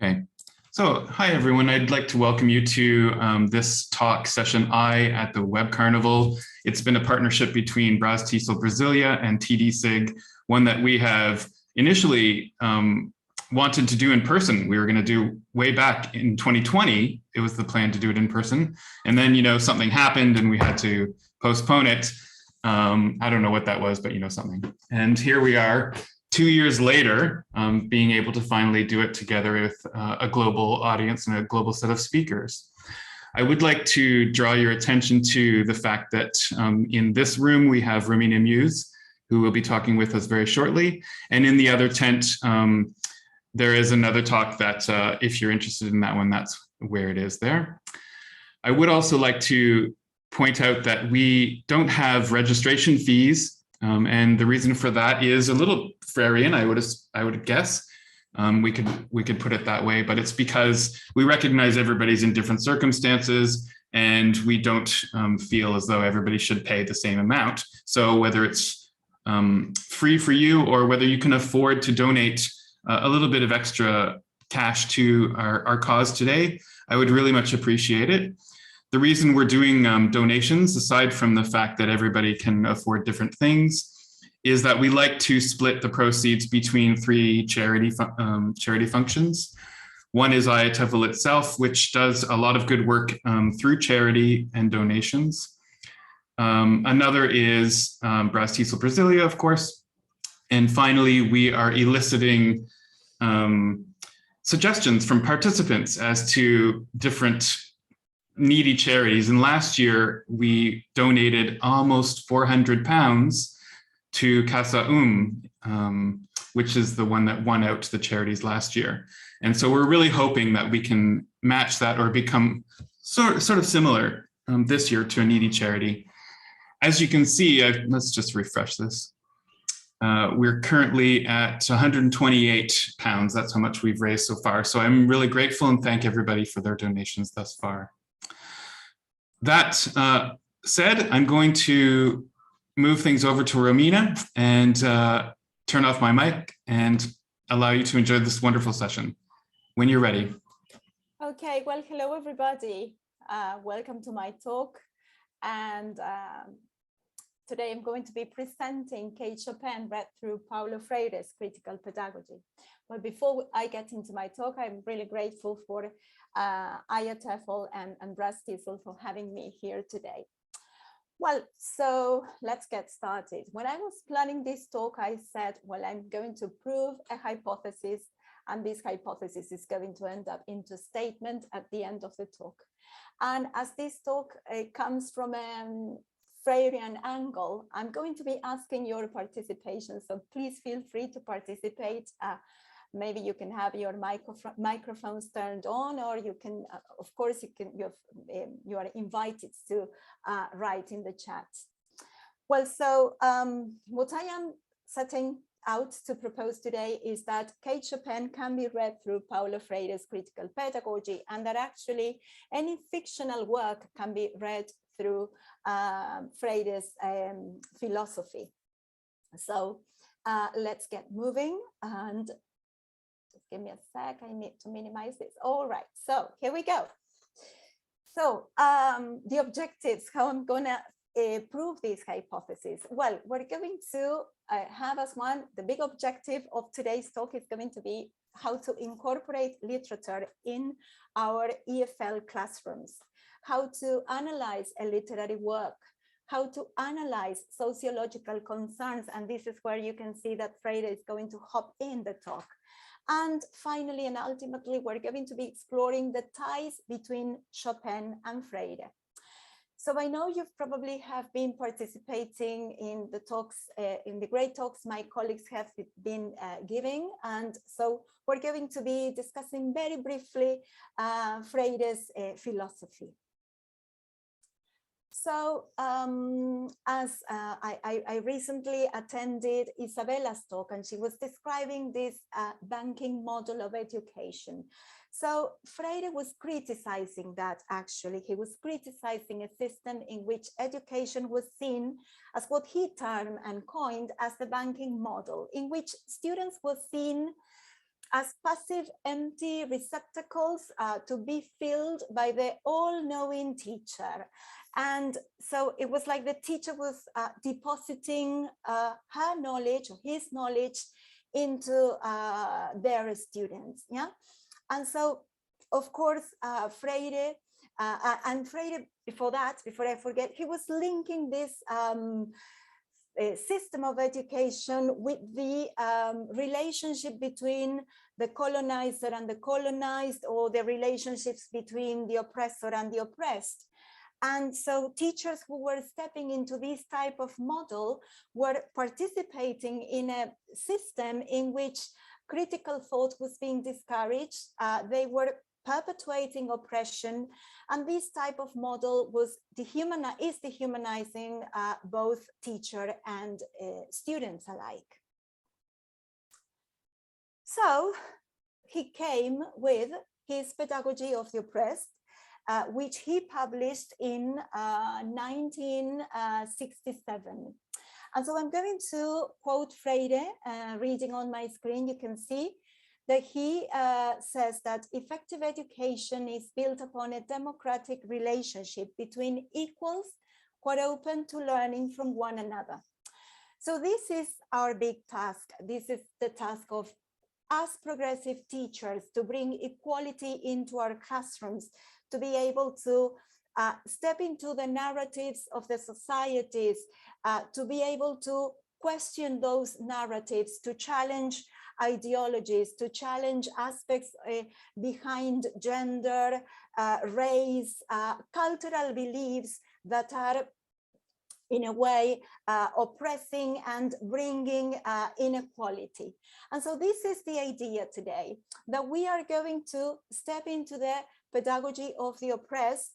Okay, so hi everyone. I'd like to welcome you to this talk session I at the Web Carnival. It's been a partnership between Braztesol Brasilia and TDSIG, one that we have initially wanted to do in person. We were going to do way back in 2020. It was the plan to do it in person. And then, something happened and we had to postpone it. I don't know what that was, but something. And here we are 2 years later, being able to finally do it together with a global audience and a global set of speakers. I would like to draw your attention to the fact that in this room, we have Romina Muse, who will be talking with us very shortly. And in the other tent, there is another talk that if you're interested in that one, that's where it is there. I would also like to point out that we don't have registration fees. And the reason for that is a little Freirean, I would guess. We could put it that way, but it's because we recognize everybody's in different circumstances, and we don't feel as though everybody should pay the same amount. So whether it's free for you or whether you can afford to donate a little bit of extra cash to our cause today, I would really much appreciate it. The reason we're doing donations, aside from the fact that everybody can afford different things, is that we like to split the proceeds between three charity functions. One is Untitled itself, which does a lot of good work through charity and donations. Another is Braztesol Brasilia, of course. And finally, we are eliciting suggestions from participants as to different needy charities. And last year, we donated almost £400 to Casa which is the one that won out to the charities last year. And so we're really hoping that we can match that or become sort of similar this year to a needy charity. As you can see, let's just refresh this. We're currently at £128. That's how much we've raised so far. So I'm really grateful and thank everybody for their donations thus far. That said, I'm going to move things over to Romina and turn off my mic and allow you to enjoy this wonderful session when you're ready. Okay, well, hello everybody. Welcome to my talk. And today I'm going to be presenting Kate Chopin read through Paulo Freire's Critical Pedagogy. But before I get into my talk, I'm really grateful for IATEFL and Braztesol for having me here today. Well, so let's get started. When I was planning this talk, I said, well, I'm going to prove a hypothesis, and this hypothesis is going to end up into a statement at the end of the talk. And as this talk comes from a Freirean angle, I'm going to be asking your participation. So please feel free to participate. Maybe you can have your microphones turned on, or you can, of course, you are invited to write in the chat. Well, so what I am setting out to propose today is that Kate Chopin can be read through Paulo Freire's Critical Pedagogy, and that actually any fictional work can be read through Freire's philosophy. So let's get moving, and just give me a sec. I need to minimize this. All right, so here we go. So the objectives, how I'm gonna prove this hypothesis. Well, we're going to have as one, the big objective of today's talk is going to be how to incorporate literature in our EFL classrooms, how to analyze a literary work, how to analyze sociological concerns. And this is where you can see that Freire is going to hop in the talk. And finally, and ultimately, we're going to be exploring the ties between Chopin and Freire. So I know you've probably have been participating in the talks, in the great talks my colleagues have been giving. And so we're going to be discussing very briefly Freire's philosophy. So as I recently attended Isabella's talk, and she was describing this banking model of education. So Freire was criticizing that, actually. He was criticizing a system in which education was seen as what he termed and coined as the banking model, in which students were seen as passive, empty receptacles to be filled by the all-knowing teacher. And so it was like the teacher was depositing her knowledge, or his knowledge, into their students. Yeah, and so of course Freire, and Freire, before I forget, he was linking this system of education with the relationship between the colonizer and the colonized, or the relationships between the oppressor and the oppressed. And so teachers who were stepping into this type of model were participating in a system in which critical thought was being discouraged. They were perpetuating oppression, and this type of model is dehumanizing both teacher and students alike. So he came with his Pedagogy of the Oppressed, which he published in 1967. And so I'm going to quote Freire, reading on my screen. You can see that he says that effective education is built upon a democratic relationship between equals who are open to learning from one another. So this is our big task. This is the task of us progressive teachers, to bring equality into our classrooms, to be able to step into the narratives of the societies, to be able to question those narratives, to challenge ideologies, to challenge aspects behind gender, race, cultural beliefs that are in a way oppressing and bringing inequality. And so this is the idea today, that we are going to step into the pedagogy of the oppressed,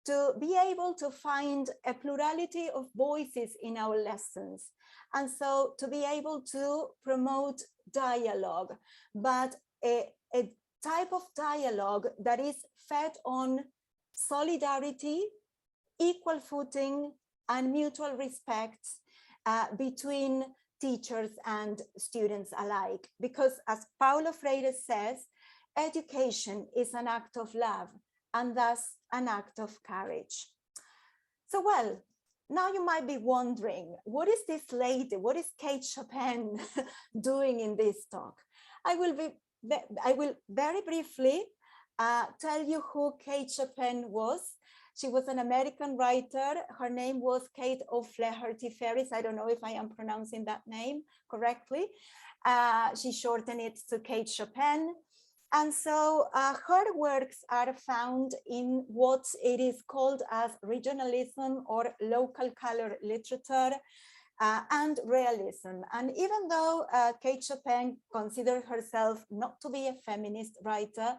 to be able to find a plurality of voices in our lessons. And so to be able to promote dialogue, but a type of dialogue that is fed on solidarity, equal footing, and mutual respect between teachers and students alike. Because as Paulo Freire says, education is an act of love, and thus an act of courage. So, well, now you might be wondering, what is this lady, what is Kate Chopin doing in this talk? I will very briefly tell you who Kate Chopin was. She was an American writer. Her name was Kate O'Flaherty Ferris. I don't know if I am pronouncing that name correctly. She shortened it to Kate Chopin. And so her works are found in what it is called as regionalism or local color literature and realism. And even though Kate Chopin considered herself not to be a feminist writer,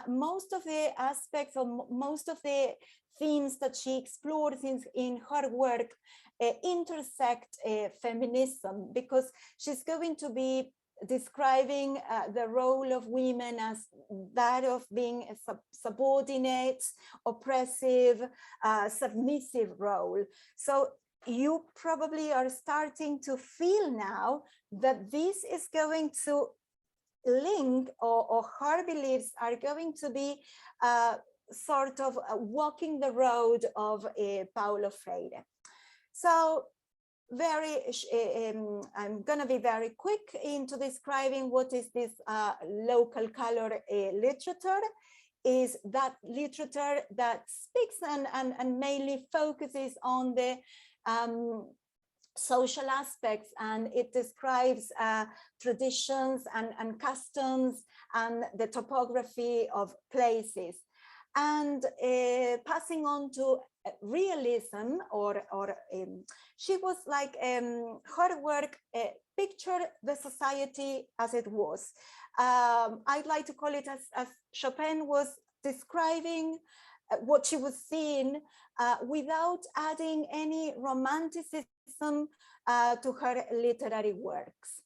most of the aspects or most of the themes that she explores in her work intersect feminism, because she's going to be describing the role of women as that of being a subordinate, oppressive, submissive role. So you probably are starting to feel now that this is going to link, or her beliefs are going to be sort of walking the road of Paulo Freire. So I'm going to be very quick into describing what is this local color literature. Is that literature that speaks and mainly focuses on the social aspects, and it describes traditions and customs and the topography of places. And passing on to realism, she was like, her work pictured the society as it was. I'd like to call it as Chopin was describing what she was seeing without adding any romanticism to her literary works.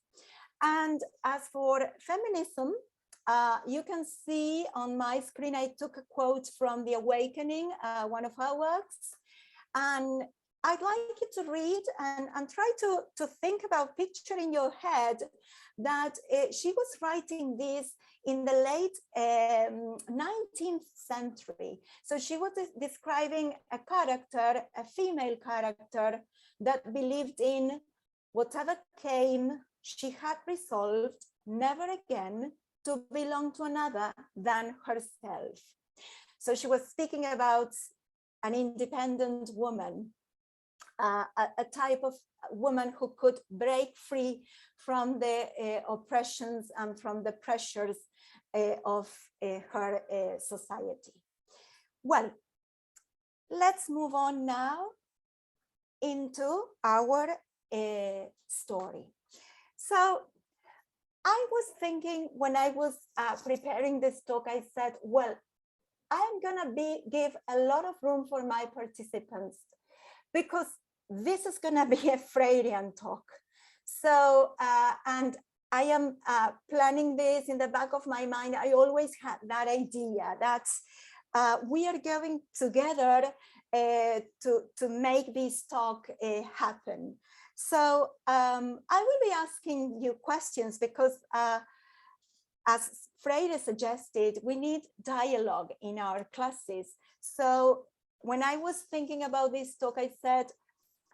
And as for feminism, you can see on my screen, I took a quote from The Awakening, one of her works. And I'd like you to read and try to think about, picture in your head that she was writing this in the late 19th century. So she was describing a character, a female character that believed in whatever came, she had resolved never again to belong to another than herself. So she was speaking about an independent woman, a type of woman who could break free from the oppressions and from the pressures of her society. Well, let's move on now into our story. So I was thinking when I was preparing this talk, I said, well, I'm gonna give a lot of room for my participants because this is gonna be a Freirean talk. So, and I am planning this in the back of my mind. I always had that idea that we are going together to make this talk happen. So I will be asking you questions because as Freire suggested, we need dialogue in our classes. So when I was thinking about this talk, I said,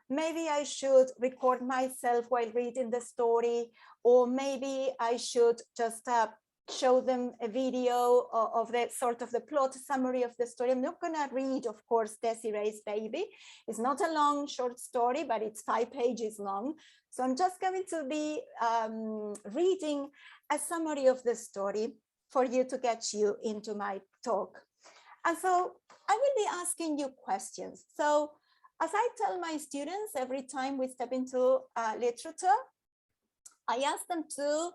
maybe I should record myself while reading the story, or maybe I should just show them a video of the sort of the plot summary of the story. I'm not going to read, of course, Desiree's Baby. It's not a long, short story, but it's 5 pages long. So I'm just going to be reading a summary of the story for you to get you into my talk. And so I will be asking you questions. So as I tell my students every time we step into literature, I ask them to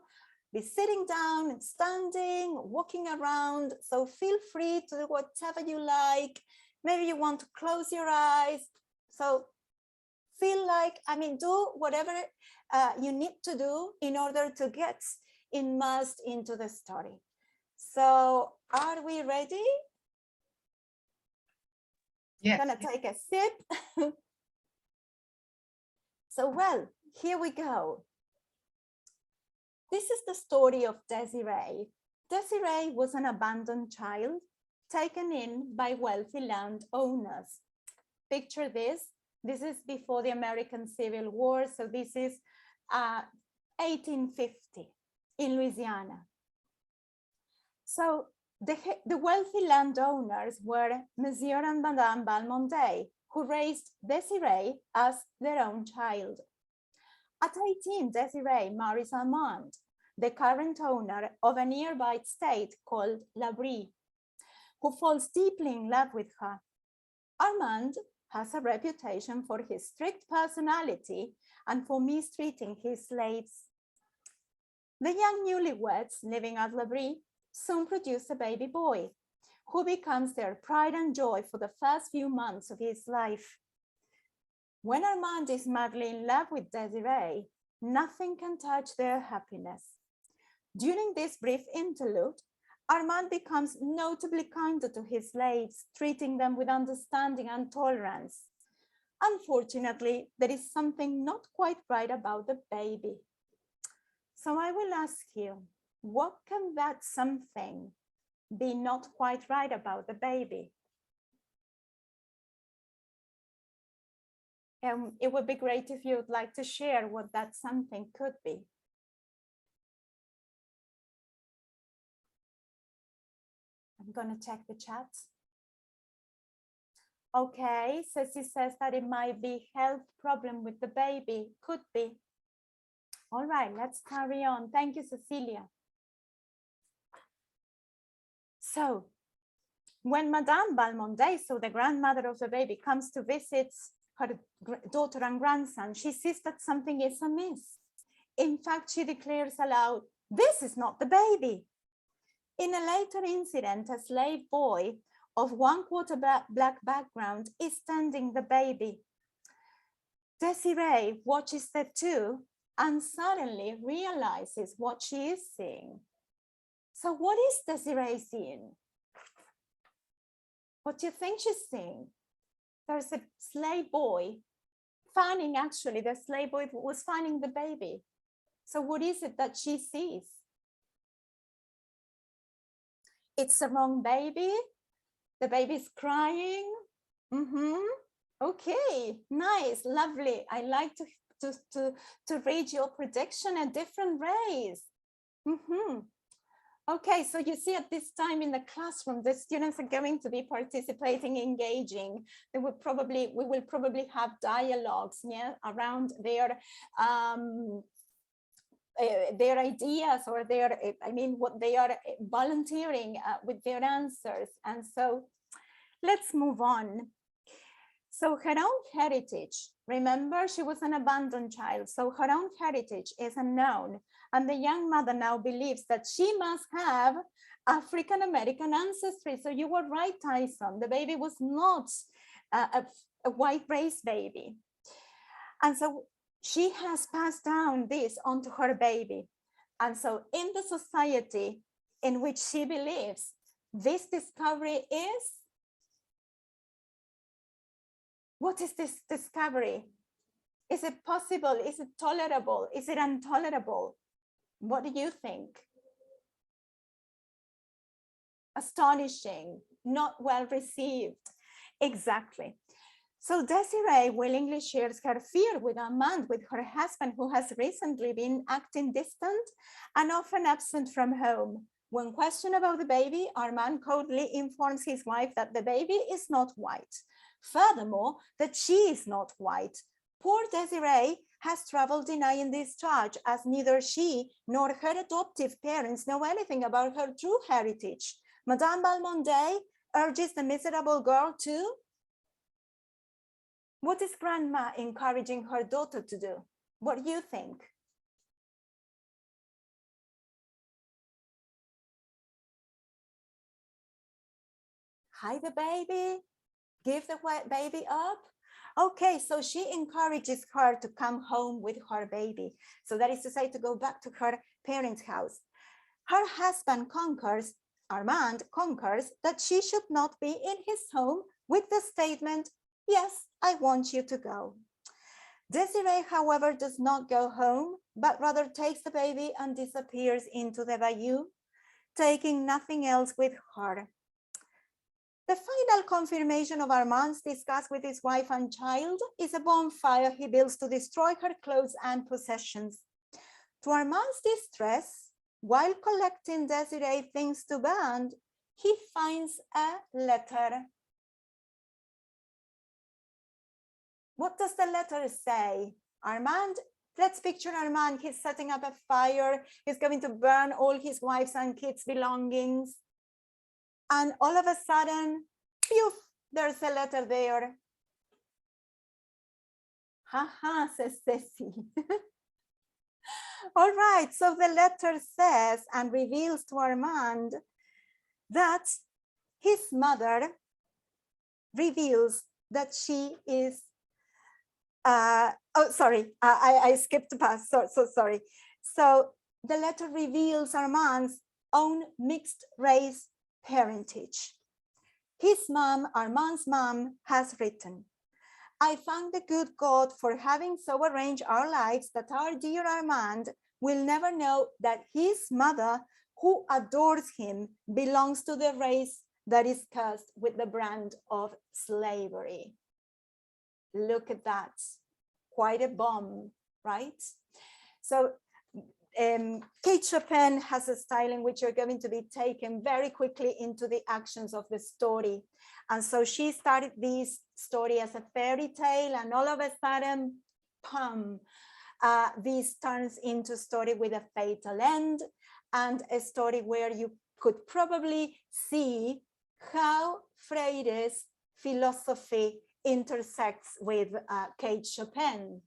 be sitting down and standing, walking around. So feel free to do whatever you like. Maybe you want to close your eyes. So feel like, I mean, do whatever you need to do in order to get immersed into the story. So are we ready? Yes. I'm gonna take a sip. So, well, here we go. This is the story of Desiree. Desiree was an abandoned child taken in by wealthy landowners. Picture this. This is before the American Civil War. So this is 1850 in Louisiana. So the wealthy landowners were Monsieur and Madame Valmont, who raised Desiree as their own child. At 18, Desiree marries Armand, the current owner of a nearby estate called La Brie, who falls deeply in love with her. Armand has a reputation for his strict personality and for mistreating his slaves. The young newlyweds living at La Brie soon produce a baby boy, who becomes their pride and joy for the first few months of his life. When Armand is madly in love with Desiree, nothing can touch their happiness. During this brief interlude, Armand becomes notably kinder to his slaves, treating them with understanding and tolerance. Unfortunately, there is something not quite right about the baby. So I will ask you, what can that something be not quite right about the baby? It would be great if you would like to share what that something could be. I'm going to check the chat. Okay, Ceci says that it might be health problem with the baby. Could be. All right, let's carry on. Thank you, Cecilia. So, when Madame Valmont, so the grandmother of the baby, comes to visit her daughter and grandson, she sees that something is amiss. In fact, she declares aloud, "This is not the baby." In a later incident, a slave boy of 1/4 black background is tending the baby. Desiree watches the two and suddenly realizes what she is seeing. So what is Desiree seeing? What do you think she's seeing? There's a slave boy fanning, actually, the slave boy was fanning the baby. So what is it that she sees? It's a wrong baby. The baby's crying. Okay, nice, lovely. I like to read your prediction at different ways. Okay, so you see at this time in the classroom, the students are going to be participating, engaging. We will probably have dialogues, yeah, around their ideas or what they are volunteering with their answers. And so let's move on. So her own heritage, remember, she was an abandoned child. So her own heritage is unknown. And the young mother now believes that she must have African-American ancestry. So you were right, Tyson. The baby was not a white race baby. And so she has passed down this onto her baby. And so in the society in which she believes, this discovery is, what is this discovery? Is it possible? Is it tolerable? Is it intolerable? What do you think? Astonishing, not well received. Exactly. So Desiree willingly shares her fear with Armand, with her husband, who has recently been acting distant and often absent from home. When questioned about the baby, Armand coldly informs his wife that the baby is not white. Furthermore, that she is not white. Poor Desiree has trouble denying this charge, as neither she nor her adoptive parents know anything about her true heritage. Madame Balmonde urges the miserable girl to... What is grandma encouraging her daughter to do? What do you think? Hide the baby? Give the baby up? Okay, so she encourages her to come home with her baby. So that is to say, to go back to her parents' house. Her husband concurs, Armand concurs, that she should not be in his home with the statement, yes, I want you to go. Desiree, however, does not go home, but rather takes the baby and disappears into the bayou, taking nothing else with her. The final confirmation of Armand's disgust with his wife and child is a bonfire he builds to destroy her clothes and possessions. To Armand's distress, while collecting Desiree things to burn, he finds a letter. What does the letter say? Armand, let's picture Armand. He's setting up a fire. He's going to burn all his wife's and kids' belongings. And all of a sudden, phew, there's a letter there. Haha, says Ceci. All right, so the letter says and reveals to Armand that his mother reveals that she is, I skipped past, so sorry. So the letter reveals Armand's own mixed race parentage. His mom, Armand's mom, has written, I thank the good God for having so arranged our lives that our dear Armand will never know that his mother, who adores him, belongs to the race that is cursed with the brand of slavery. Look at that, quite a bomb, right? So Kate Chopin has a style in which you're going to be taken very quickly into the actions of the story. And so she started this story as a fairy tale, and all of a sudden, pum, this turns into a story with a fatal end, and a story where you could probably see how Freire's philosophy intersects with Kate Chopin.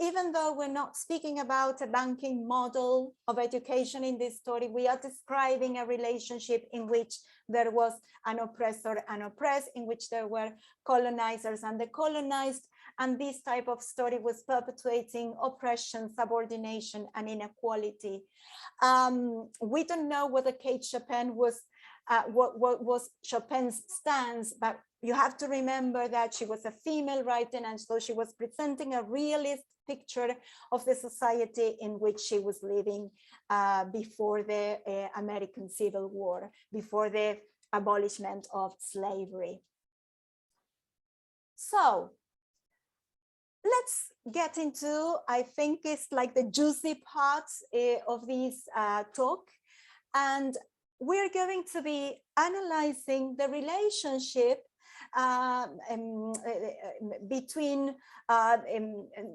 Even though we're not speaking about a banking model of education in this story, we are describing a relationship in which there was an oppressor and oppressed, in which there were colonizers and the colonized, and this type of story was perpetuating oppression, subordination, and inequality. We don't know whether Kate Chopin was what was Chopin's stance, but you have to remember that she was a female writing, and so she was presenting a realist picture of the society in which she was living before the American Civil War, before the abolishment of slavery. So let's get into, I think it's like the juicy parts of this talk. And we're going to be analyzing the relationship between,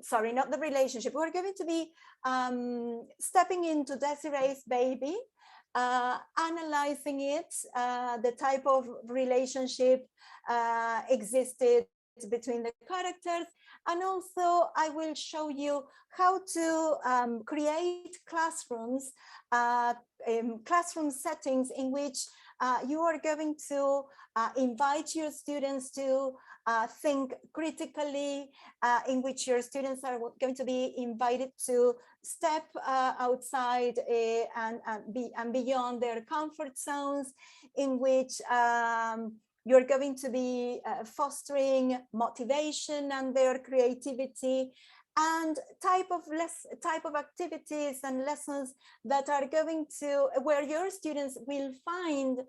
sorry, not the relationship. We're going to be stepping into Desiree's baby, analyzing it, the type of relationship existed between the characters, and also I will show you how to create classrooms, classroom settings in which you are going to invite your students to think critically, in which your students are going to be invited to step outside and beyond their comfort zones, in which you're going to be fostering motivation and their creativity, and type of activities and lessons that are going to, where your students will find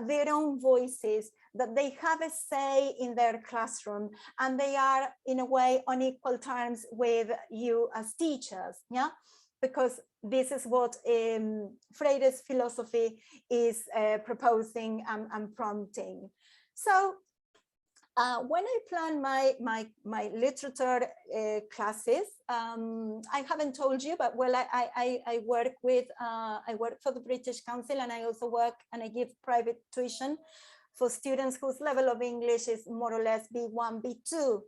their own voices, that they have a say in their classroom, and they are in a way on equal terms with you as teachers, yeah? Because this is what Freire's philosophy is proposing and prompting. So when I plan my literature classes, I haven't told you, but well, I work with, I work for the British Council, and I also work and I give private tuition for students whose level of English is more or less B1, B2.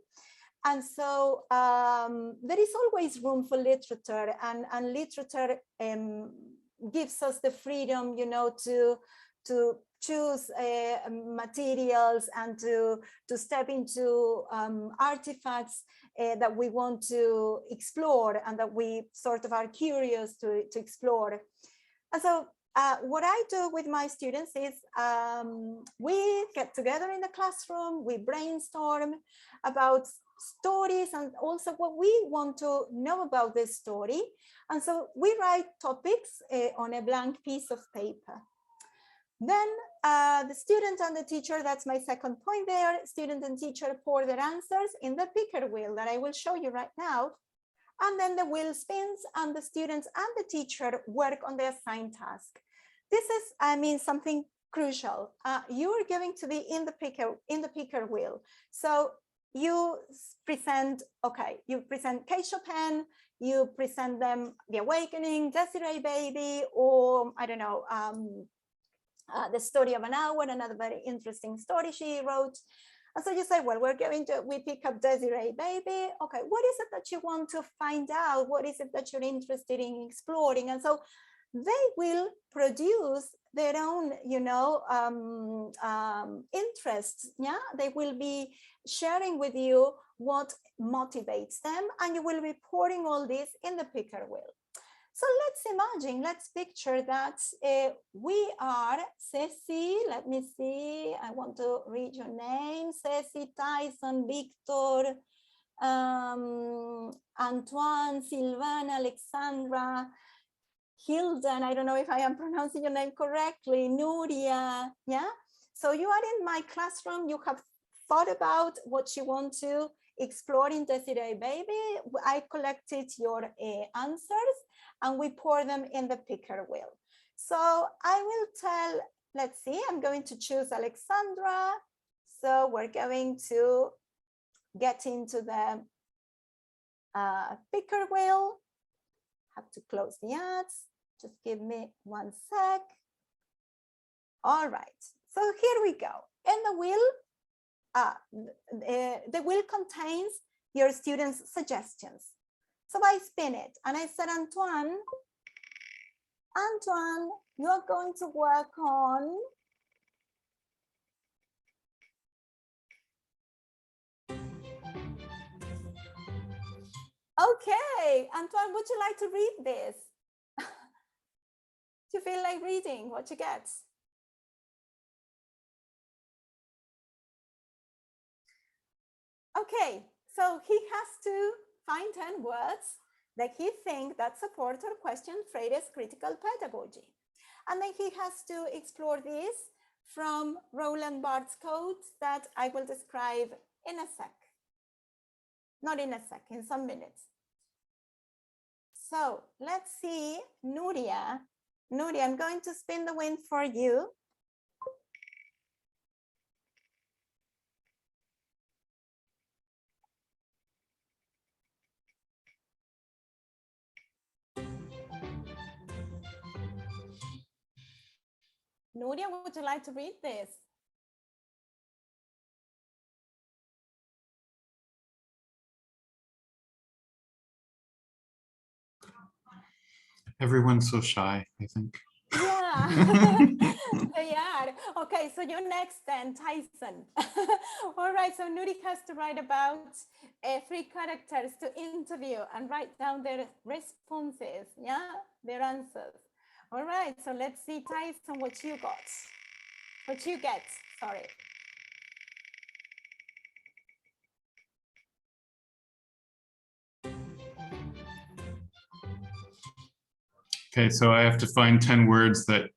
And so there is always room for literature, and literature gives us the freedom, you know, to choose materials and to step into artifacts that we want to explore and that we sort of are curious to explore. And so what I do with my students is we get together in the classroom, we brainstorm about stories and also what we want to know about this story. And so we write topics on a blank piece of paper. Then the student and the teacher, that's my second point there, student and teacher pour their answers in the picker wheel that I will show you right now. And then the wheel spins and the students and the teacher work on the assigned task. This is, I mean, something crucial. You are going to be in the picker wheel. So you present, okay, you present Kate Chopin, you present them The Awakening, Desiree Baby, or I don't know, The Story of an Hour, another very interesting story she wrote. And so you say, well, we pick up Desiree Baby. Okay, what is it that you want to find out? What is it that you're interested in exploring? And so they will produce their own, you know, interests. Yeah, they will be sharing with you what motivates them, and you will be pouring all this in the picker wheel. So let's imagine, let's picture that we are Ceci, let me see, I want to read your name, Ceci, Tyson, Victor, Antoine, Sylvain, Alexandra, Hilda, and I don't know if I am pronouncing your name correctly, Nuria, yeah? So you are in my classroom, you have thought about what you want to explore in Desiree Baby. I collected your answers and we pour them in the picker wheel. So I will tell, let's see, I'm going to choose Alexandra. So we're going to get into the picker wheel. Have to close the ads. Just give me 1 sec. All right, so here we go. In the wheel, the wheel contains your students' suggestions. So I spin it and I said, Antoine, you are going to work on Okay, Antoine, would you like to read this? Do you feel like reading what you get? Okay, so he has to find 10 words that he thinks that support or question Freire's critical pedagogy. And then he has to explore this from Roland Barthes' quotes that I will describe in a sec. Not in a sec, in some minutes. So let's see, Nuria. Nuria, I'm going to spin the wheel for you. Nuria, would you like to read this? Everyone's so shy, I think. Yeah, they are. Okay, so you're next then, Tyson. All right, so Nuri has to write about 3 characters to interview and write down their responses, yeah, their answers. All right, so let's see, Tyson, what you got. What you get, sorry. Okay, so I have to find 10 words that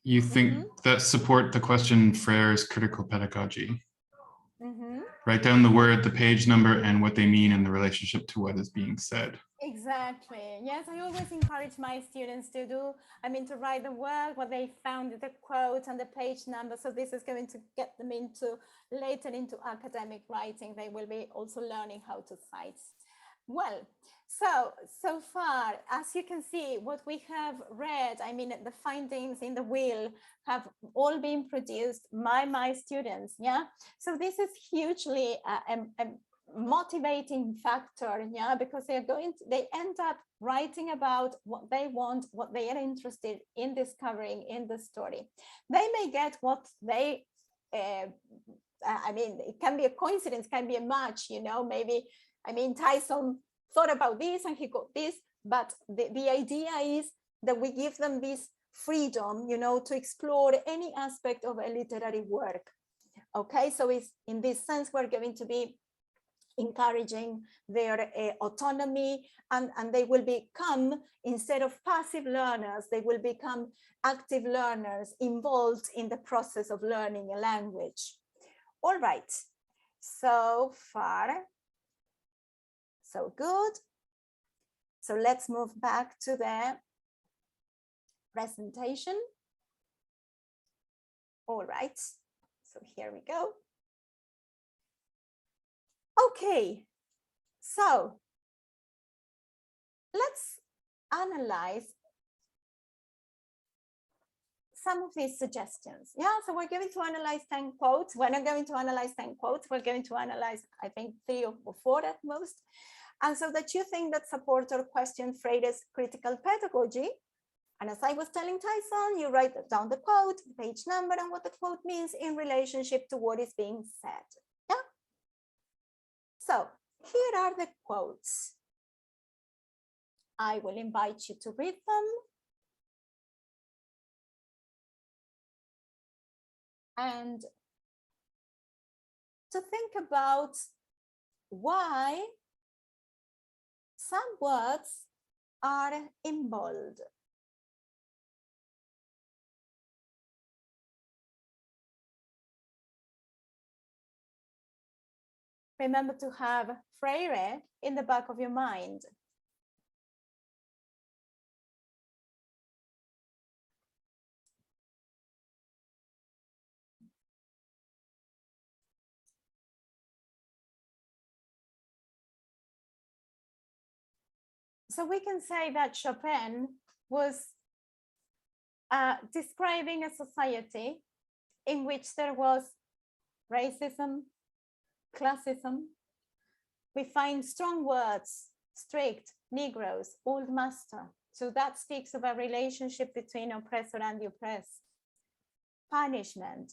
you think that support the question Freire's critical pedagogy. Write down the word, the page number, and what they mean in the relationship to what is being said. Exactly. Yes, I always encourage my students to do, to write the word, what they found, the quote and the page number. So this is going to get them later into academic writing. They will be also learning how to cite. Well, so far, as you can see, what we have read, the findings in the wheel have all been produced by my students, yeah? So this is hugely a motivating factor, yeah, because they end up writing about what they want, what they are interested in discovering in the story. They may get what they it can be a coincidence, can be a match, maybe Tyson thought about this and he got this, but the idea is that we give them this freedom, to explore any aspect of a literary work. Okay, so it's in this sense we're going to be encouraging their autonomy, and they will become, instead of passive learners, they will become active learners involved in the process of learning a language. All right, so far, so good. So let's move back to the presentation. All right, so here we go. Okay, so let's analyze some of these suggestions. Yeah, so we're going to analyze 10 quotes. We're not going to analyze 10 quotes. We're going to analyze, I think, 3 or 4 at most. And so that you think that support or question Freire's critical pedagogy. And as I was telling Tyson, you write down the quote, the page number, and what the quote means in relationship to what is being said. Yeah. So here are the quotes. I will invite you to read them. And to think about why some words are in bold. Remember to have Freire in the back of your mind. So we can say that Chopin was describing a society in which there was racism, classism. We find strong words, strict, Negroes, old master. So that speaks of a relationship between oppressor and the oppressed. Punishment.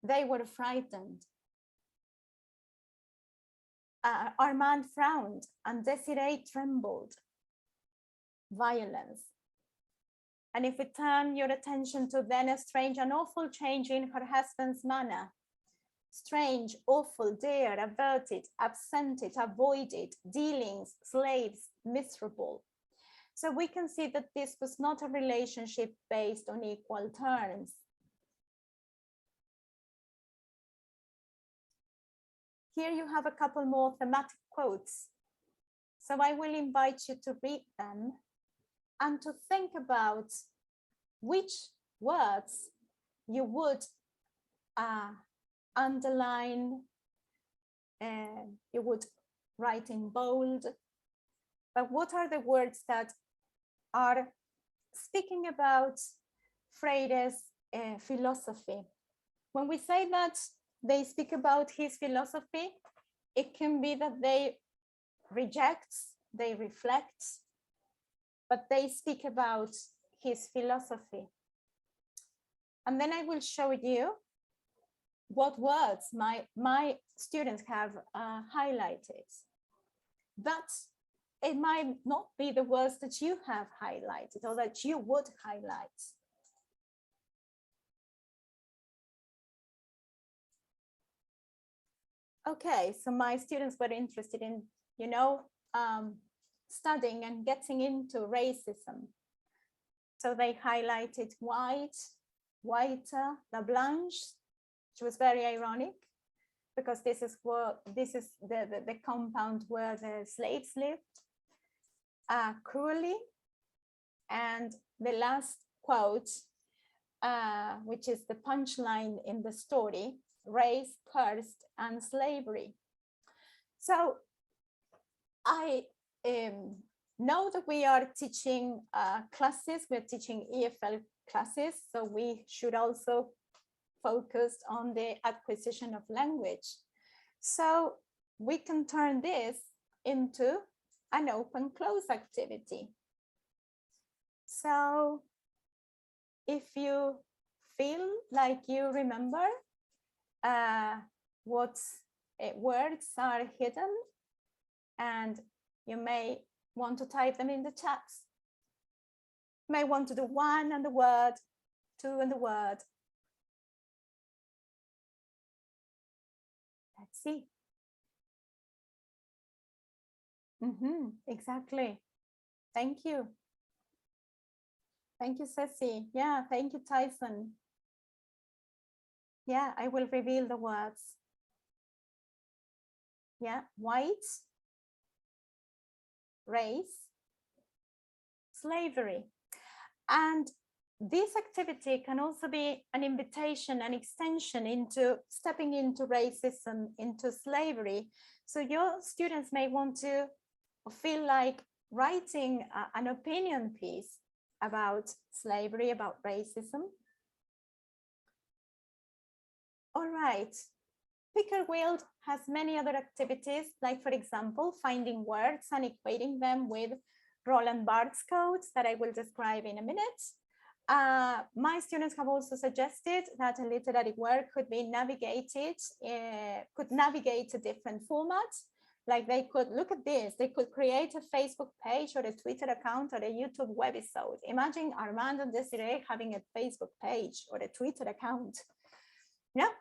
They were frightened. Armand frowned and Desiree trembled. Violence. And if we turn your attention to then a strange and awful change in her husband's manner, strange, awful, dear, averted, absented, avoided, dealings, slaves, miserable. So we can see that this was not a relationship based on equal terms. Here you have a couple more thematic quotes. So I will invite you to read them and to think about which words you would underline, you would write in bold, but what are the words that are speaking about Freire's philosophy? When we say that they speak about his philosophy, it can be that they reject, they reflect, but they speak about his philosophy. And then I will show you what words my students have highlighted. But it might not be the words that you have highlighted or that you would highlight. Okay, so my students were interested in, studying and getting into racism. So they highlighted white, whiter, la blanche, which was very ironic because this is the compound where the slaves lived, cruelly. And the last quote, which is the punchline in the story, race, cursed, and slavery. So I know that we are teaching classes, we're teaching EFL classes, so we should also focus on the acquisition of language. So we can turn this into an open-close activity. So if you feel like you remember what words are hidden, and you may want to type them in the chats. You may want to do 1 and the word, 2 and the word. Let's see. Exactly. Thank you. Thank you, Ceci. Yeah, thank you, Tyson. Yeah, I will reveal the words. Yeah, white, race, slavery. And this activity can also be an invitation, an extension into stepping into racism, into slavery. So your students may want to feel like writing an opinion piece about slavery, about racism. All right. Pickerwild has many other activities, like, for example, finding words and equating them with Roland Barthes codes that I will describe in a minute. My students have also suggested that a literary work could be navigated, could navigate a different format. Like they could look at this, they could create a Facebook page or a Twitter account or a YouTube webisode. Imagine Armand and Desiree having a Facebook page or a Twitter account. Yeah.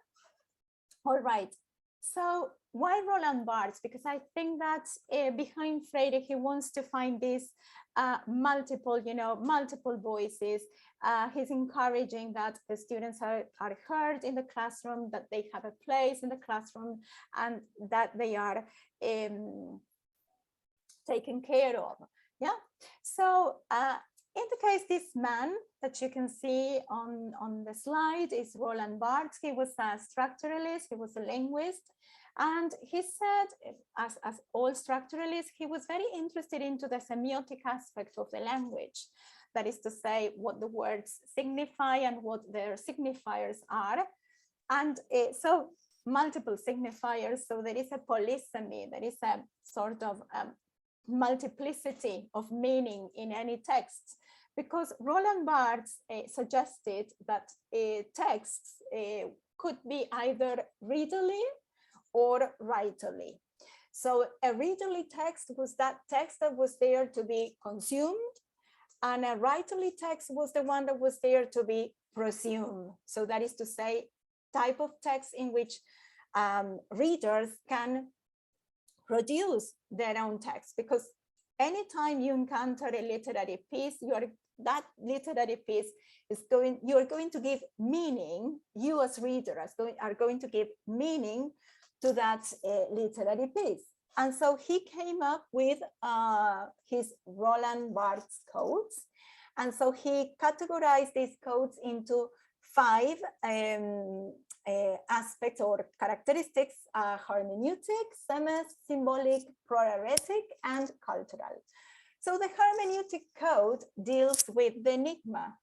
All right. So why Roland Barthes? Because I think that behind Freire, he wants to find these multiple voices. He's encouraging that the students are heard in the classroom, that they have a place in the classroom, and that they are taken care of. Yeah. So in the case, this man that you can see on the slide is Roland Barthes. He was a structuralist, he was a linguist, and he said, as all structuralists, he was very interested into the semiotic aspect of the language. That is to say, what the words signify and what their signifiers are. And so multiple signifiers, so there is a polysemy, there is a sort of multiplicity of meaning in any text, because Roland Barthes suggested that texts could be either readerly or writerly. So a readerly text was that text that was there to be consumed, and a writerly text was the one that was there to be presumed. So that is to say, type of text in which readers can produce their own text, because anytime you encounter a literary piece, that literary piece is you're going to give meaning, you as readers are going to give meaning to that literary piece. And so he came up with his Roland Barthes codes. And so he categorized these codes into 5 aspects or characteristics: hermeneutic, semes, symbolic, proeretic, and cultural. So the hermeneutic code deals with the enigma.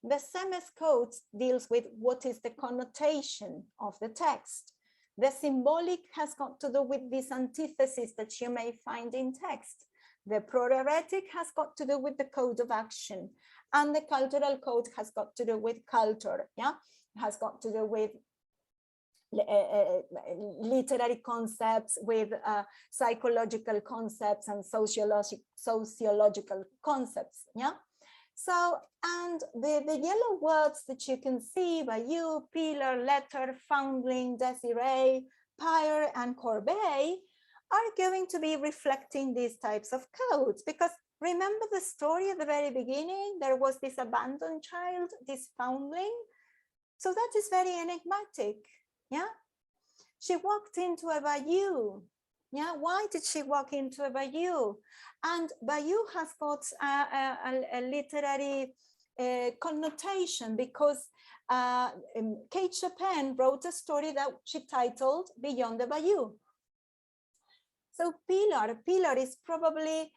The semes code deals with what is the connotation of the text. The symbolic has got to do with this antithesis that you may find in text. The proeretic has got to do with the code of action. And the cultural code has got to do with culture, yeah? It has got to do with literary concepts, with psychological concepts and sociological concepts, yeah? So, and the yellow words that you can see, Bayou, Pillar, Letter, Foundling, Desiree, Pyre, and Corbeil, are going to be reflecting these types of codes. Because remember the story at the very beginning, there was this abandoned child, this foundling. So that is very enigmatic, yeah? She walked into a bayou. Yeah, why did she walk into a bayou? And bayou has got a literary connotation, because Kate Chopin wrote a story that she titled Beyond the Bayou. So Pilar is probably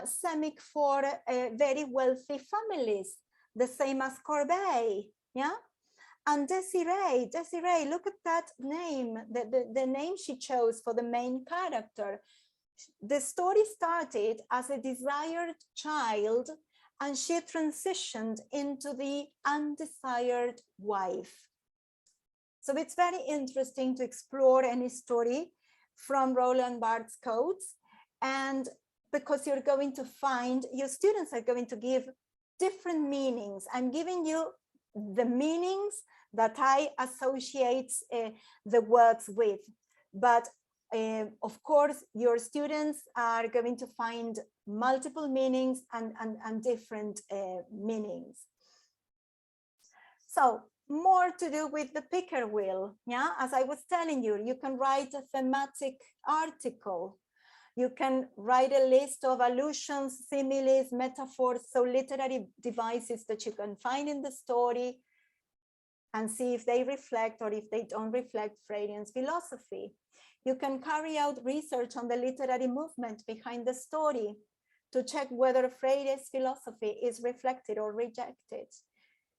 semic for very wealthy families, the same as Corbeil, yeah? And Desiree, look at that name, the name she chose for the main character. The story started as a desired child, and she transitioned into the undesired wife. So it's very interesting to explore any story from Roland Barthes codes, and because you're going to find, your students are going to give different meanings. I'm giving you the meanings that I associate the words with, but of course your students are going to find multiple meanings and different meanings. So more to do with the picker wheel, yeah? As I was telling you, you can write a thematic article. You can write a list of allusions, similes, metaphors, so literary devices that you can find in the story, and see if they reflect or if they don't reflect Freire's philosophy. You can carry out research on the literary movement behind the story to check whether Freire's philosophy is reflected or rejected.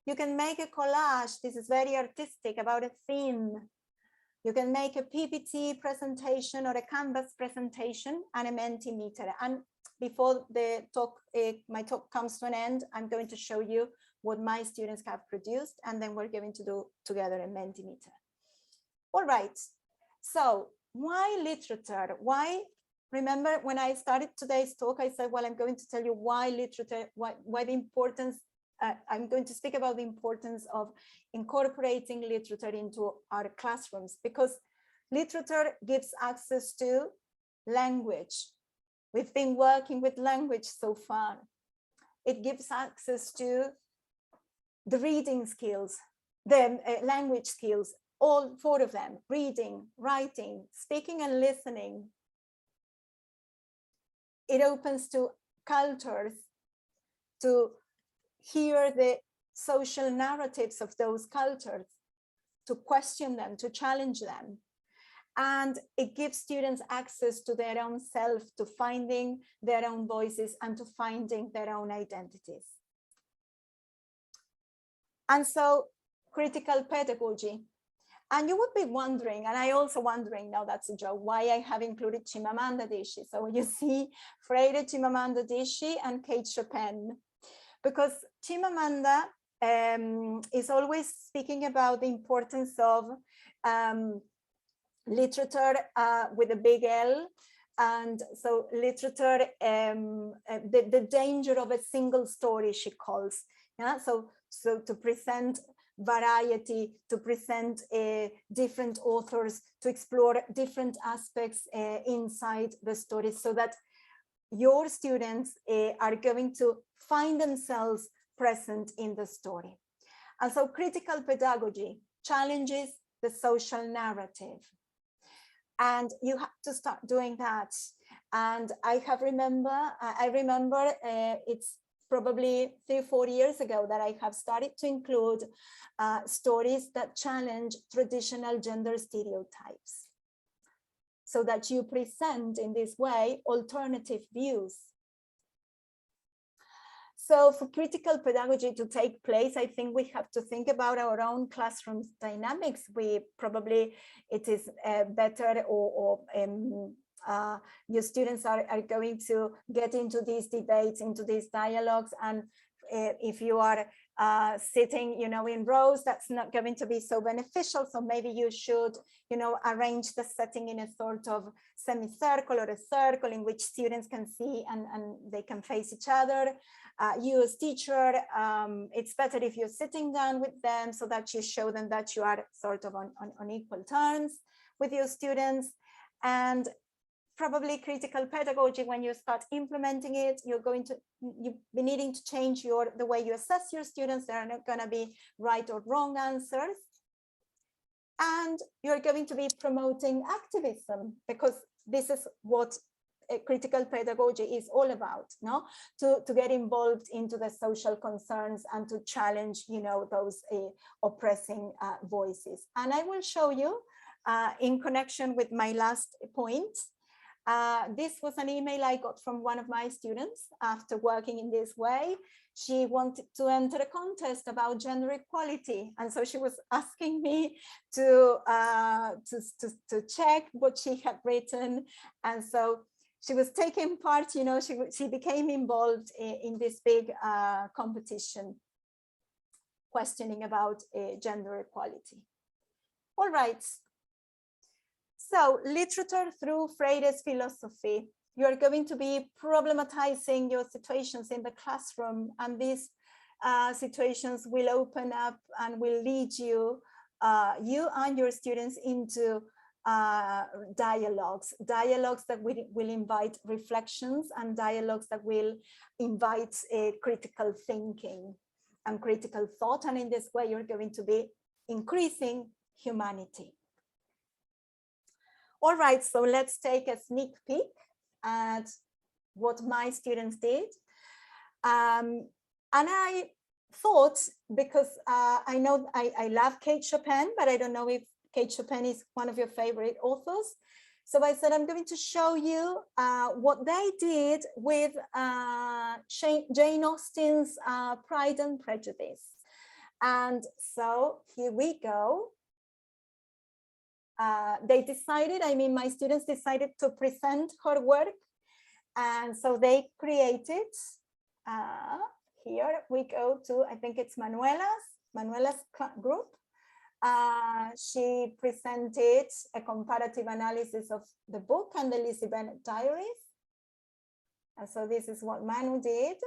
You can make a collage, this is very artistic, about a theme. You can make a PPT presentation or a Canvas presentation and a Mentimeter. And before the talk, my talk comes to an end, I'm going to show you what my students have produced, and then we're going to do together a Mentimeter. All right, so why literature? Why? Remember when I started today's talk, I said, well, I'm going to tell you why literature, why the importance, I'm going to speak about the importance of incorporating literature into our classrooms, because literature gives access to language. We've been working with language so far. It gives access to the reading skills, the language skills, all 4 of them: reading, writing, speaking, and listening. It opens to cultures, to hear the social narratives of those cultures, to question them, to challenge them. And it gives students access to their own self, to finding their own voices and to finding their own identities. And so critical pedagogy. And you would be wondering, and I also wondering, now that's a joke, why I have included Chimamanda Adichie. So you see Freire, Chimamanda Adichie, and Kate Chopin, because Chimamanda is always speaking about the importance of literature with a big L. And so literature, the danger of a single story, she calls. Yeah, so to present variety, to present different authors, to explore different aspects inside the story, so that your students are going to find themselves present in the story. And so critical pedagogy challenges the social narrative. And you have to start doing that. And I remember it's probably 3 or 4 years ago that I have started to include stories that challenge traditional gender stereotypes, so that you present in this way alternative views. So for critical pedagogy to take place, I think we have to think about our own classroom dynamics. It is better, your students are going to get into these debates, into these dialogues, and if you are sitting, in rows, that's not going to be so beneficial. So maybe you should, arrange the setting in a sort of semicircle or a circle in which students can see and they can face each other. You as teacher, it's better if you're sitting down with them so that you show them that you are sort of on equal terms with your students. And probably critical pedagogy, when you start implementing it, you'll be needing to change the way you assess your students. There are not going to be right or wrong answers. And you're going to be promoting activism, because this is what critical pedagogy is all about, no? To get involved into the social concerns and to challenge, those oppressing voices. And I will show you in connection with my last point. This was an email I got from one of my students after working in this way. She wanted to enter a contest about gender equality. And so she was asking me to check what she had written. And so she was taking part, she became involved in this big competition, questioning about gender equality. All right. So literature through Freire's philosophy. You're going to be problematizing your situations in the classroom, and these situations will open up and will lead you and your students into dialogues that will invite reflections, and dialogues that will invite critical thinking and critical thought. And in this way, you're going to be increasing humanity. All right, so let's take a sneak peek at what my students did. And I thought, because I know I love Kate Chopin, but I don't know if Kate Chopin is one of your favorite authors. So I said, I'm going to show you what they did with Jane Austen's Pride and Prejudice. And so here we go. My students decided to present her work. And so they created, here we go to, I think it's Manuela's group. She presented a comparative analysis of the book and the Lizzie Bennet diaries. And so this is what Manu did.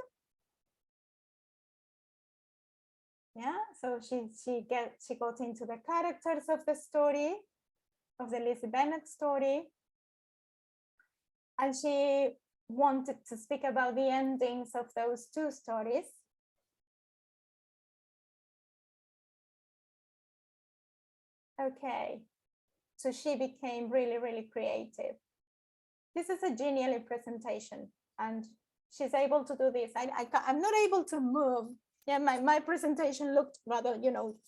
Yeah, so she got into the characters of the story, of the Lizzie Bennet story. And she wanted to speak about the endings of those two stories. Okay, so she became really, really creative. This is a genial presentation, and she's able to do this. I'm not able to move. Yeah, my presentation looked rather,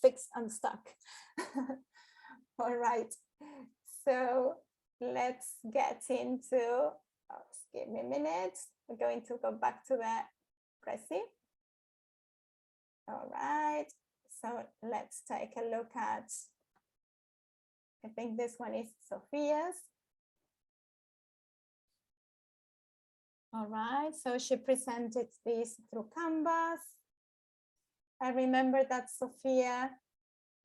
fixed and stuck. All right, so let's get into, give me a minute. We're going to go back to the Prezi. All right, so let's take a look at, I think this one is Sophia's. All right, so she presented this through Canvas. I remember that Sophia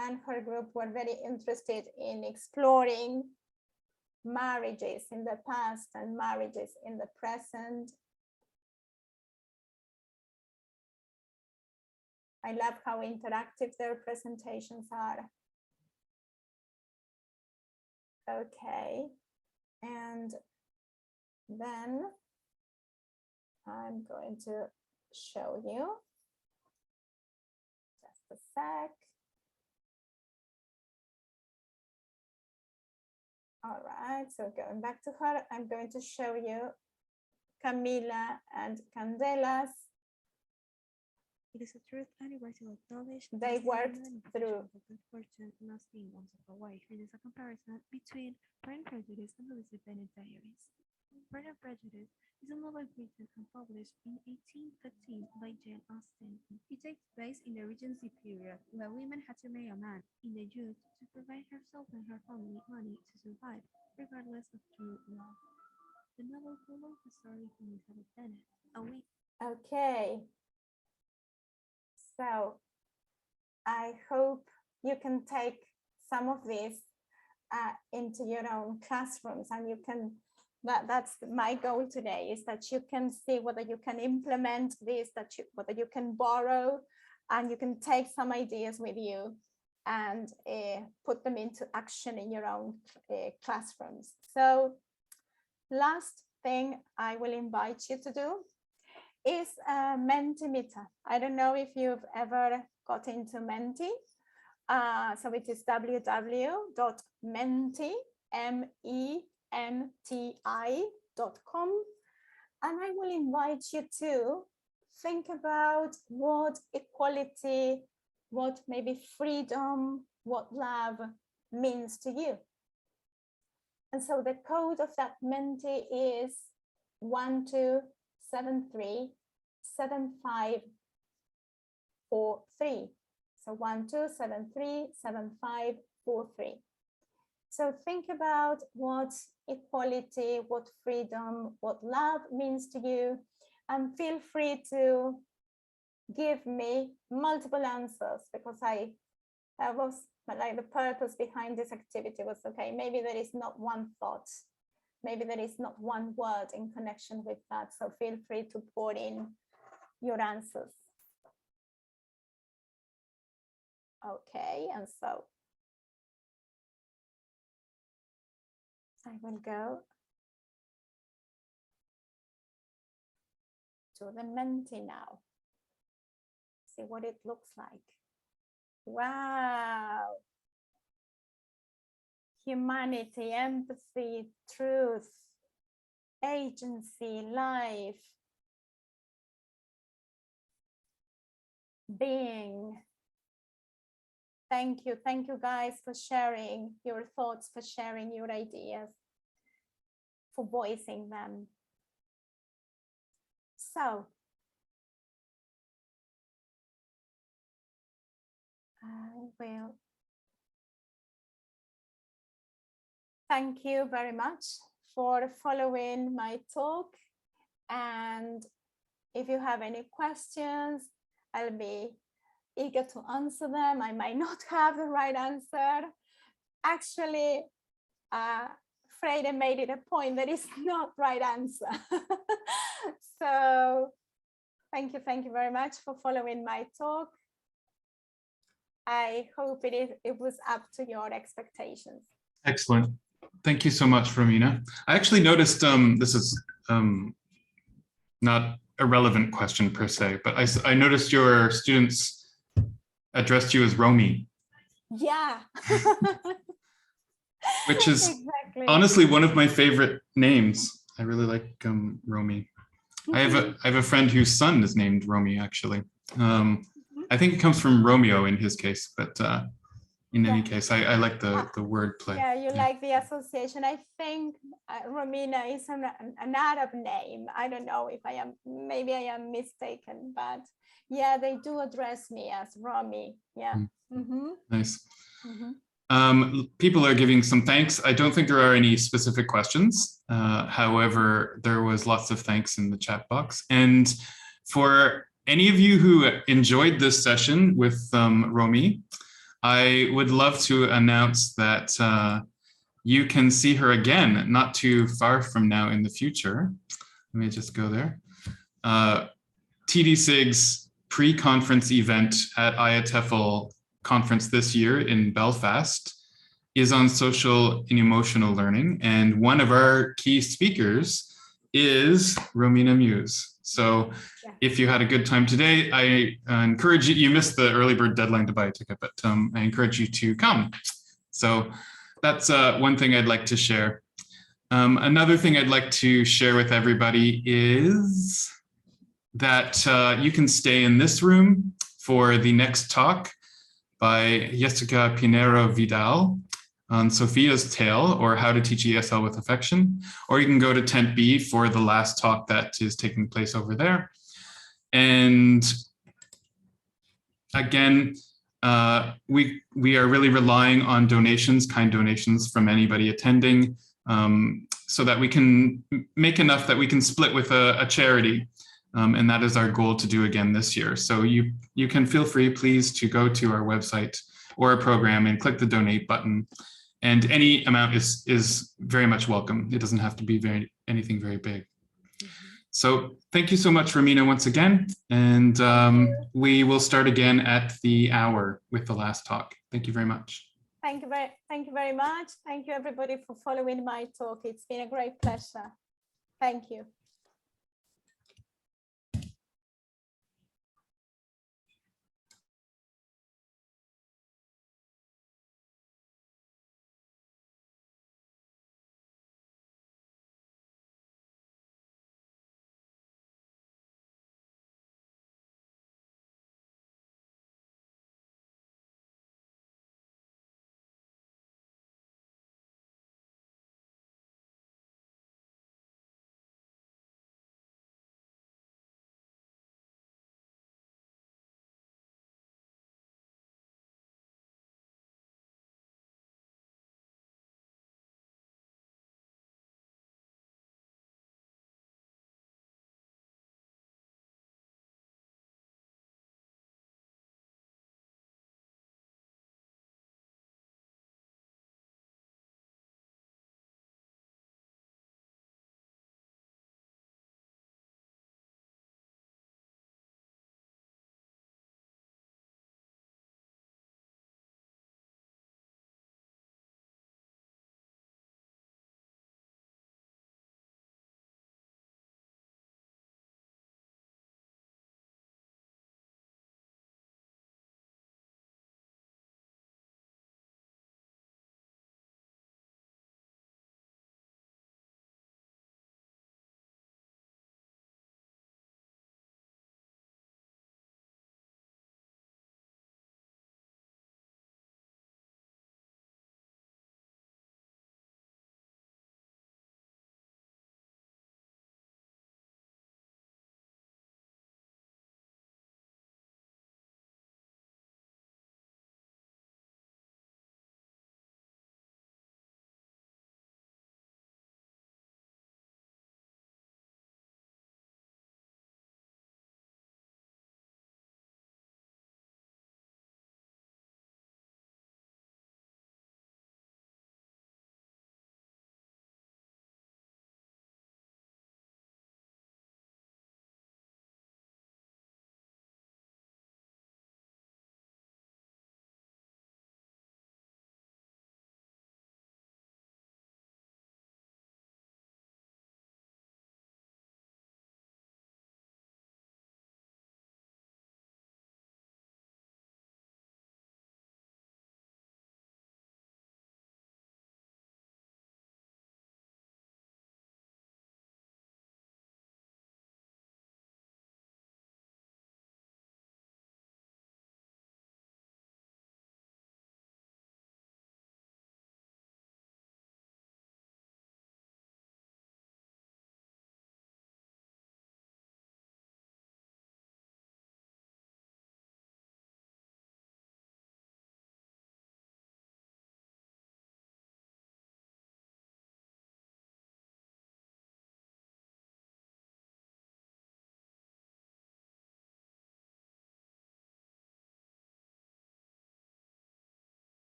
and her group were very interested in exploring marriages in the past and marriages in the present. I love how interactive their presentations are. Okay, and then I'm going to show you, just a sec. All right, so going back to her, I'm going to show you Camila and Candela's. It is a truth universal knowledge. They worked through. Good fortune must be once of a wife. It is a comparison between Pride and Prejudice and Elizabeth Bennet Diaries. Pride and Prejudice is a novel written and published in 1813 by Jane Austen. It takes place in the Regency period, where women had to marry a man in the youth to provide herself and her family money to survive, regardless of true love. The novel follows the story of Elizabeth Bennet, a widow. Okay. So I hope you can take some of this into your own classrooms, and you can, that's my goal today, is that you can see whether you can implement this, whether you can borrow, and you can take some ideas with you and put them into action in your own classrooms. So last thing I will invite you to do is Mentimeter. I don't know if you've ever got into Menti. So it is www.menti.com. And I will invite you to think about what equality, what maybe freedom, what love means to you. And so the code of that Menti is 12737543. So 12737543. So think about what equality, what freedom, what love means to you, and feel free to give me multiple answers, because I was like, the purpose behind this activity was, okay, maybe there is not one thought, maybe there is not one word in connection with that. So feel free to pour in your answers. Okay, and so I will go to the Menti now. See what it looks like. Wow. Humanity, empathy, truth, agency, life, being. Thank you guys for sharing your thoughts, for sharing your ideas, for voicing them. So I will thank you very much for following my talk. And if you have any questions, I'll be eager to answer them. I might not have the right answer. Actually, Freire made it a point that it's not right answer. So thank you very much for following my talk. I hope it was up to your expectations. Excellent. Thank you so much, Romina. I actually noticed, this is not a relevant question per se, but I noticed your students addressed you as Romy. Yeah. Which is exactly. Honestly one of my favorite names. I really like Romy. I have a friend whose son is named Romy, actually. I think it comes from Romeo in his case, but in any case, I like the word play. Yeah, you like the association. I think Romina is an Arab name. I don't know if maybe I am mistaken, but yeah, they do address me as Romy. Yeah. Nice. People are giving some thanks. I don't think there are any specific questions. However, there was lots of thanks in the chat box. And for any of you who enjoyed this session with Romy, I would love to announce that you can see her again, not too far from now in the future. Let me just go there. TDSIG's pre-conference event at IATEFL conference this year in Belfast is on social and emotional learning. And one of our key speakers is Romina Muse. So if you had a good time today, I encourage you, you missed the early bird deadline to buy a ticket, but I encourage you to come. So that's one thing I'd like to share. Another thing I'd like to share with everybody is that you can stay in this room for the next talk by Jessica Pinero Vidal on Sophia's Tale, or How to Teach ESL with Affection, or you can go to Tent B for the last talk that is taking place over there. And again, we are really relying on donations, kind donations from anybody attending, so that we can make enough that we can split with a charity. And that is our goal to do again this year. So you can feel free, please, to go to our website or our program and click the donate button. And any amount is very much welcome. It doesn't have to be anything very big. So thank you so much, Romina, once again. And we will start again at the hour with the last talk. Thank you very much. Thank you very much. Thank you, everybody, for following my talk. It's been a great pleasure. Thank you.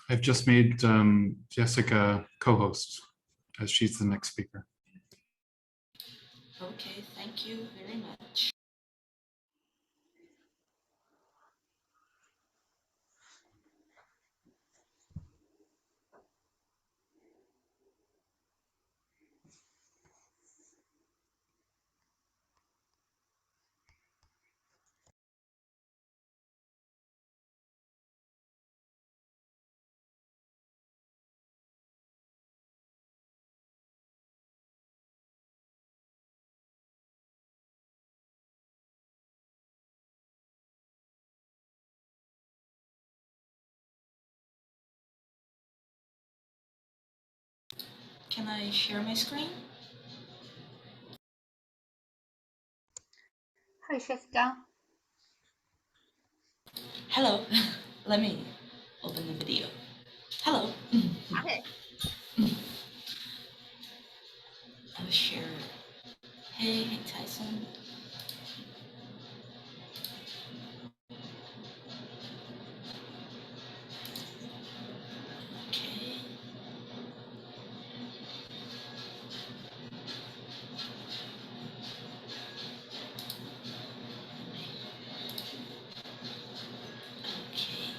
I've just made Jessica co-host, as she's the next speaker. Okay, thank you very much. Can I share my screen? Hi, Jessica. Hello. Let me open the video. Hello. Okay. I'll share. Hey, Tyson. Okay. Okay.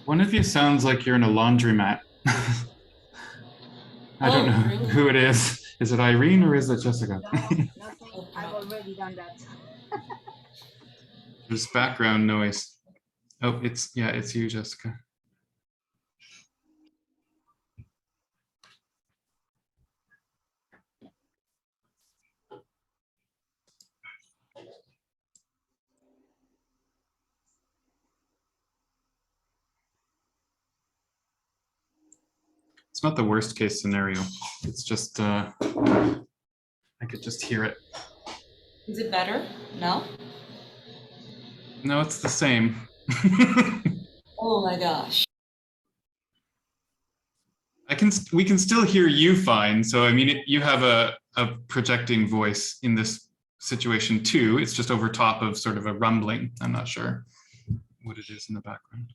One of you sounds like you're in a laundromat. I don't know really? who it is. Is it Irene or is it Jessica? No, nothing. Oh, I've already done that. There's background noise. Oh, it's you, Jessica. It's not the worst case scenario. It's just, I could just hear it. Is it better now? No, it's the same. Oh my gosh. We can still hear you fine. So, I mean, you have a projecting voice in this situation too. It's just over top of sort of a rumbling. I'm not sure what it is in the background.